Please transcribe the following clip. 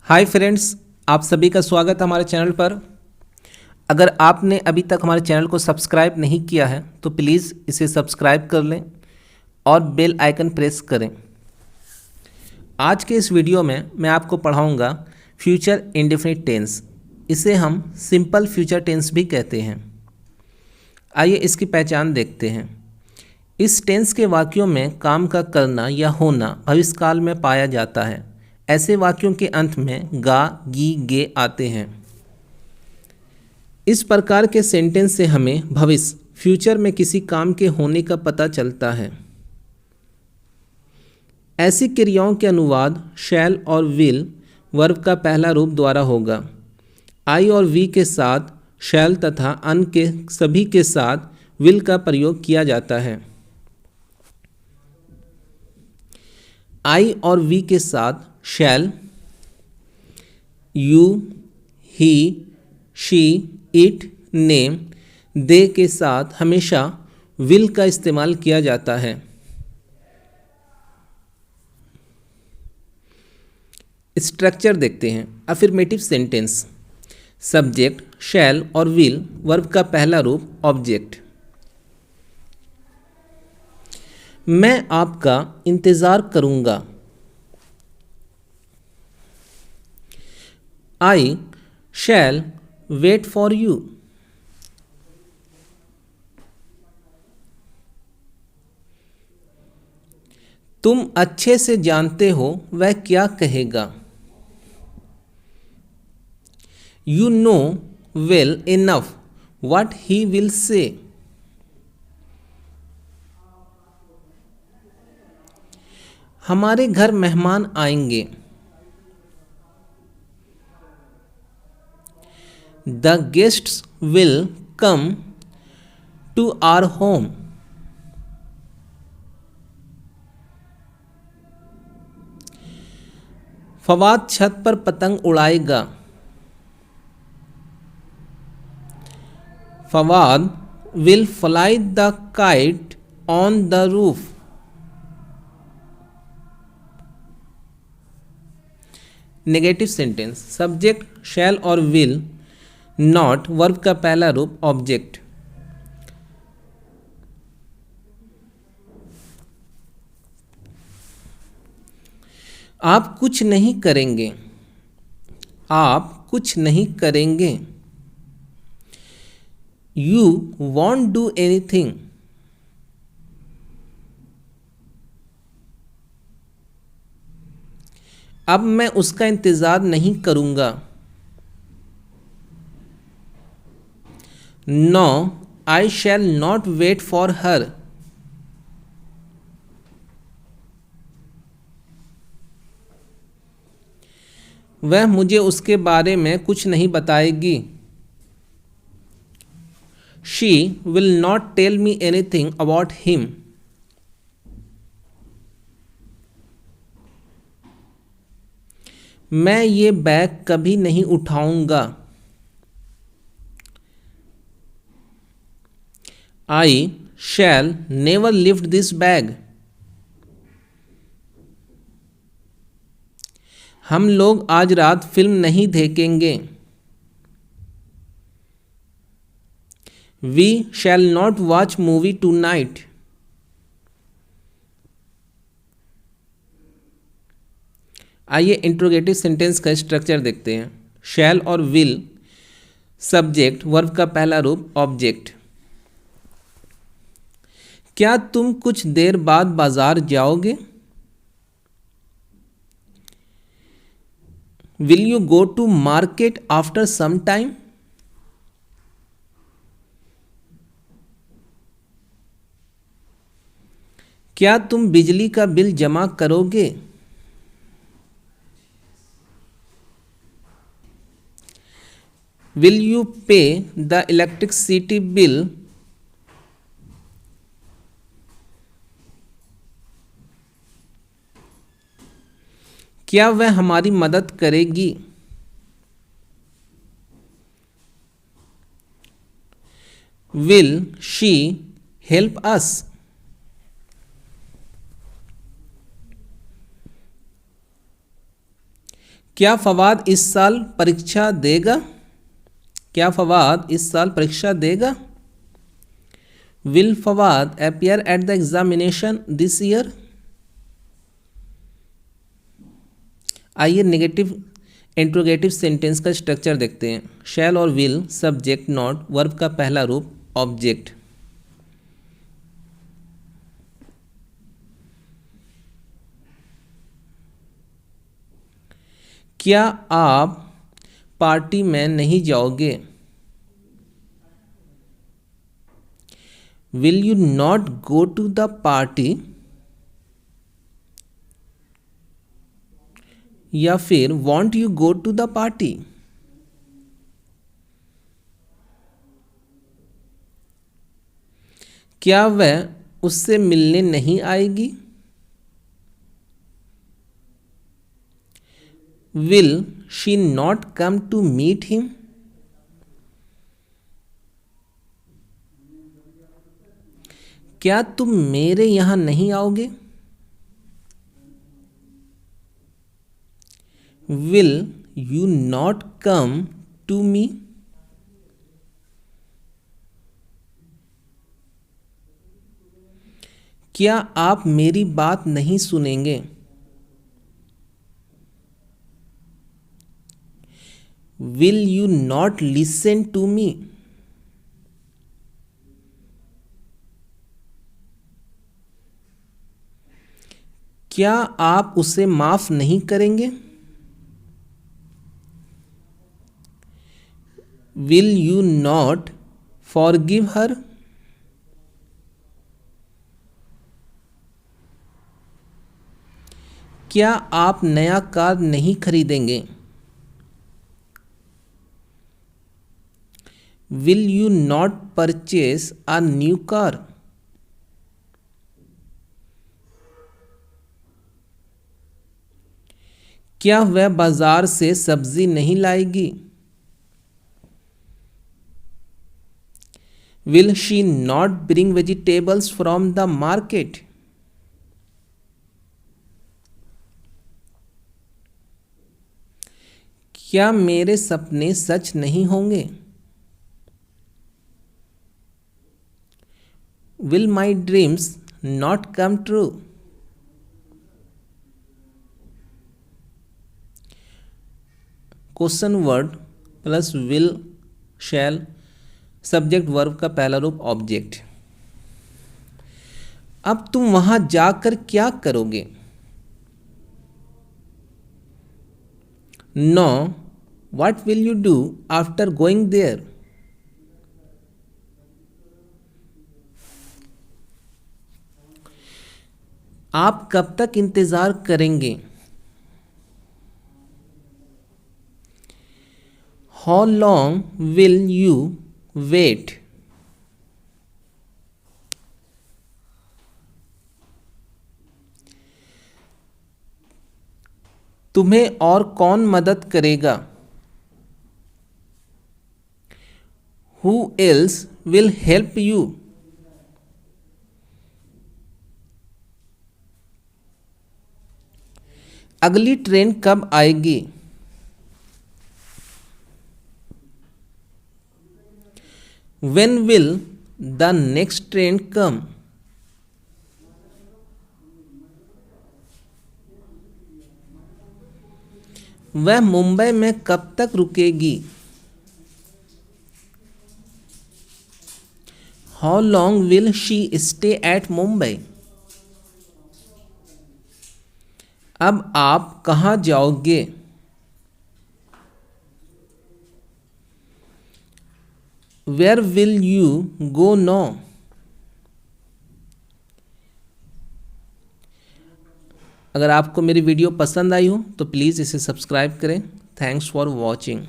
Hi friends, आप सभी का स्वागत है हमारे चैनल पर। अगर आपने अभी तक हमारे चैनल को सब्सक्राइब नहीं किया है तो प्लीज़ इसे सब्सक्राइब कर लें और बेल आइकन प्रेस करें। आज के इस वीडियो में मैं आपको पढ़ाऊंगा फ्यूचर इंडेफिनिट टेंस। इसे हम सिंपल फ्यूचर टेंस भी कहते हैं। आइए इसकी पहचान देखते हैं। इस टेंस के वाक्यों में काम का करना या होना भविष्यकाल में पाया जाता है। ऐसे वाक्यों के अंत में गा, गी, गे आते हैं। इस प्रकार के सेंटेंस से हमें भविष्य फ्यूचर में किसी काम के होने का पता चलता है। ऐसी क्रियाओं के अनुवाद शैल और विल वर्ब का पहला रूप द्वारा होगा। आई और वी के साथ शैल तथा अन्य के सभी के साथ विल का प्रयोग किया जाता है। आई और वी के साथ shall, you, he, she, it, name, they के साथ हमेशा विल का इस्तेमाल किया जाता है। स्ट्रक्चर देखते हैं। अफर्मेटिव सेंटेंस, सब्जेक्ट शैल और विल वर्ब का पहला रूप ऑब्जेक्ट। मैं आपका इंतज़ार करूंगा। I shall wait for you. तुम अच्छे से जानते हो वह क्या कहेगा। You know well enough what he will say. हमारे घर मेहमान आएंगे। The guests will come to our home. Fawad छत पर पतंग उड़ाएगा। Fawad will fly the kite on the roof. Negative sentence, subject shall और विल नॉट वर्ब का पहला रूप ऑब्जेक्ट। आप कुछ नहीं करेंगे। आप कुछ नहीं करेंगे। You won't do anything. अब मैं उसका इंतज़ार नहीं करूंगा। No I shall not wait for her. वह मुझे उसके बारे में कुछ नहीं बताएगी। She will not tell me anything about him. मैं ये बैग कभी नहीं उठाऊंगा। I shall never lift this bag. हम लोग आज रात फिल्म नहीं देखेंगे। We shall not watch movie tonight. आइए इंट्रोगेटिव सेंटेंस का स्ट्रक्चर देखते हैं। शैल और विल सब्जेक्ट वर्ब का पहला रूप ऑब्जेक्ट। क्या तुम कुछ देर बाद बाजार जाओगे। Will you go to market after some time. क्या तुम बिजली का बिल जमा करोगे। Will you pay the electricity bill. क्या वह हमारी मदद करेगी। Will she help us. क्या फवाद इस साल परीक्षा देगा? क्या फवाद इस साल परीक्षा देगा? Will Fawad appear at the examination this year? आइए नेगेटिव इंट्रोगेटिव सेंटेंस का स्ट्रक्चर देखते हैं। शैल और विल सब्जेक्ट नॉट वर्ब का पहला रूप ऑब्जेक्ट। क्या आप पार्टी में नहीं जाओगे? Will you not go to the party? या फिर won't you go to the party? क्या वह उससे मिलने नहीं आएगी? Will she not come to meet him? क्या तुम मेरे यहां नहीं आओगे? Will you not come to me? क्या आप मेरी बात नहीं सुनेंगे? Will you not listen to me? क्या आप उसे माफ नहीं करेंगे? Will you not forgive her? क्या आप नया कार नहीं खरीदेंगे? Will you not purchase a new car? क्या वह बाजार से सब्जी नहीं लाएगी? Will she not bring vegetables from the market? क्या मेरे सपने सच नहीं होंगे? Will my dreams not come true? Question word plus will shell subject verb का पहला रूप ऑब्जेक्ट। अब तुम वहां जाकर क्या करोगे? No what will you do after going there? आप कब तक इंतजार करेंगे? How long will you wait? तुम्हें और कौन मदद करेगा? Who else will help you? अगली ट्रेन कब आएगी? When will the next train come? वह मुंबई में कब तक रुकेगी? How long will she stay at Mumbai? अब आप कहाँ जाओगे? Where will you go now? अगर आपको मेरी वीडियो पसंद आई हो तो प्लीज़ इसे सब्सक्राइब करें। Thanks for watching.